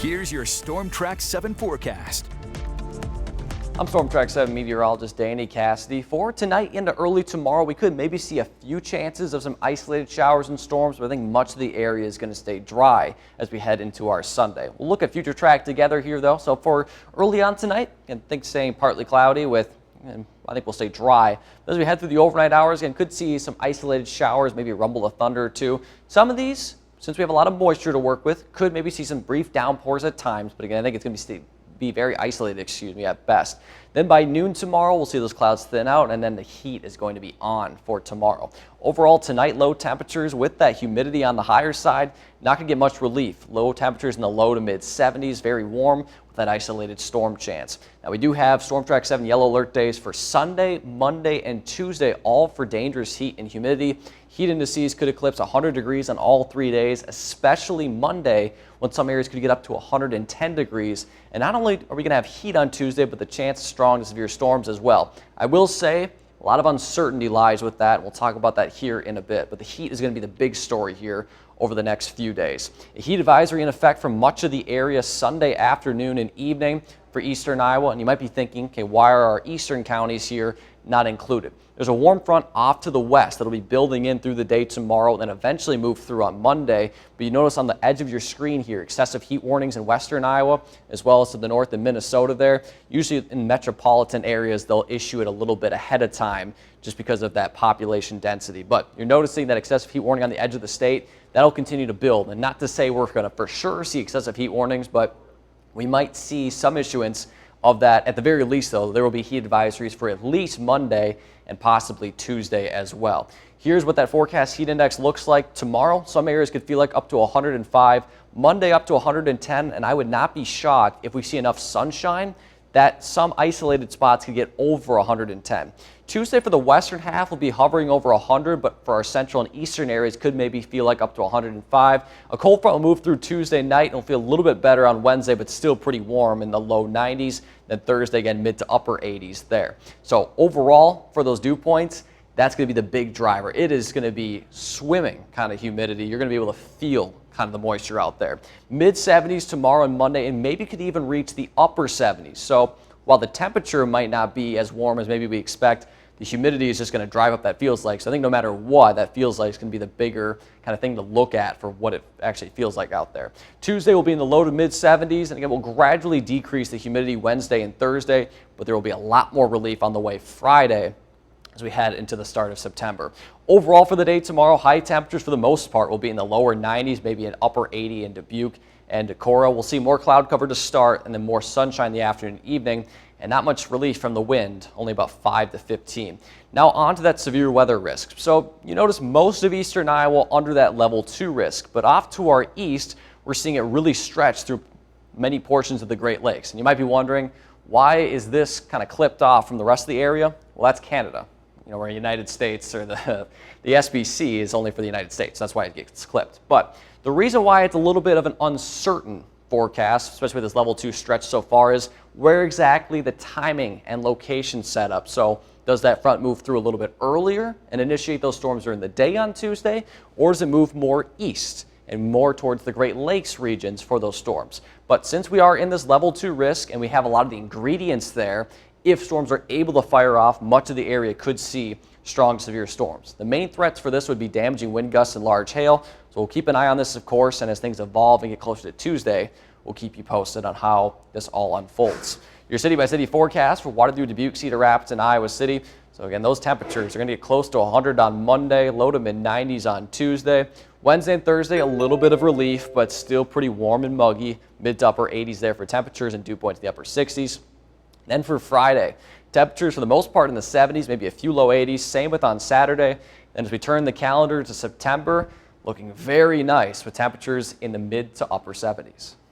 Here's your Storm Track 7 forecast. I'm Storm Track 7 meteorologist Danny Cassidy. For tonight into early tomorrow, we could maybe see a few chances of some isolated showers and storms, but I think much of the area is going to stay dry as we head into our Sunday. We'll look at future track together here, though. So for early on tonight, I think staying partly cloudy with, and I think we'll stay dry. As we head through the overnight hours, again, could see some isolated showers, maybe a rumble of thunder or two. Some of these, since we have a lot of moisture to work with, could maybe see some brief downpours at times, but again, I think it's going to be very isolated, at best. Then by noon tomorrow, we'll see those clouds thin out, and then the heat is going to be on for tomorrow. Overall tonight, low temperatures with that humidity on the higher side, not going to get much relief. Low temperatures in the low to mid 70s, very warm with that isolated storm chance. Now we do have Storm Track 7 yellow alert days for Sunday, Monday, and Tuesday, all for dangerous heat and humidity. Heat indices could eclipse 100 degrees on all 3 days, especially Monday, when some areas could get up to 110 degrees. And not only are we going to have heat on Tuesday, but the chance of strong to severe storms as well. I will say a lot of uncertainty lies with that. We'll talk about that here in a bit, but the heat is going to be the big story here over the next few days. A heat advisory in effect for much of the area Sunday afternoon and evening for eastern Iowa. And you might be thinking, okay, why are our eastern counties here not included? There's a warm front off to the west that'll be building in through the day tomorrow and then eventually move through on Monday. But you notice on the edge of your screen here, excessive heat warnings in western Iowa, as well as to the north in Minnesota there. Usually in metropolitan areas, they'll issue it a little bit ahead of time just because of that population density. But you're noticing that excessive heat warning on the edge of the state, that'll continue to build. And not to say we're going to for sure see excessive heat warnings, but we might see some issuance of that. At the very least, though, there will be heat advisories for at least Monday and possibly Tuesday as well. Here's what that forecast heat index looks like tomorrow. Some areas could feel like up to 105, Monday up to 110, and I would not be shocked if we see enough sunshine that some isolated spots could get over 110. Tuesday for the western half will be hovering over 100, but for our central and eastern areas could maybe feel like up to 105. A cold front will move through Tuesday night and will feel a little bit better on Wednesday, but still pretty warm in the low 90s. Then Thursday again, mid to upper 80s there. So overall, for those dew points, that's going to be the big driver. It is going to be swimming kind of humidity. You're going to be able to feel kind of the moisture out there. Mid 70s tomorrow and Monday, and maybe could even reach the upper 70s. So while the temperature might not be as warm as maybe we expect, the humidity is just going to drive up that feels like. So I think no matter what, that feels like is going to be the bigger kind of thing to look at for what it actually feels like out there. Tuesday will be in the low to mid 70s, and again, we'll gradually decrease the humidity Wednesday and Thursday, but there will be a lot more relief on the way Friday as we head into the start of September. Overall for the day tomorrow, high temperatures for the most part will be in the lower 90s, maybe an upper 80 in Dubuque and Decorah. We'll see more cloud cover to start and then more sunshine in the afternoon and evening, and not much relief from the wind, only about 5 to 15. Now on to that severe weather risk. So you notice most of eastern Iowa under that level 2 risk, but off to our east, we're seeing it really stretch through many portions of the Great Lakes. And you might be wondering, why is this kind of clipped off from the rest of the area? Well, that's Canada. Where the United States or the SBC is only for the United States. That's why it gets clipped. But the reason why it's a little bit of an uncertain forecast, especially with this level 2 stretch so far, is where exactly the timing and location set up. So does that front move through a little bit earlier and initiate those storms during the day on Tuesday, or does it move more east and more towards the Great Lakes regions for those storms? But since we are in this level 2 risk and we have a lot of the ingredients there, if storms are able to fire off, much of the area could see strong, severe storms. The main threats for this would be damaging wind gusts and large hail. So we'll keep an eye on this, of course, and as things evolve and get closer to Tuesday, we'll keep you posted on how this all unfolds. Your city-by-city forecast for Waterloo, Dubuque, Cedar Rapids, and Iowa City. So again, those temperatures are going to get close to 100 on Monday, low to mid-90s on Tuesday. Wednesday and Thursday, a little bit of relief, but still pretty warm and muggy. Mid to upper 80s there for temperatures and dew points in the upper 60s. Then for Friday, temperatures for the most part in the 70s, maybe a few low 80s. Same with on Saturday. Then as we turn the calendar to September, looking very nice with temperatures in the mid to upper 70s.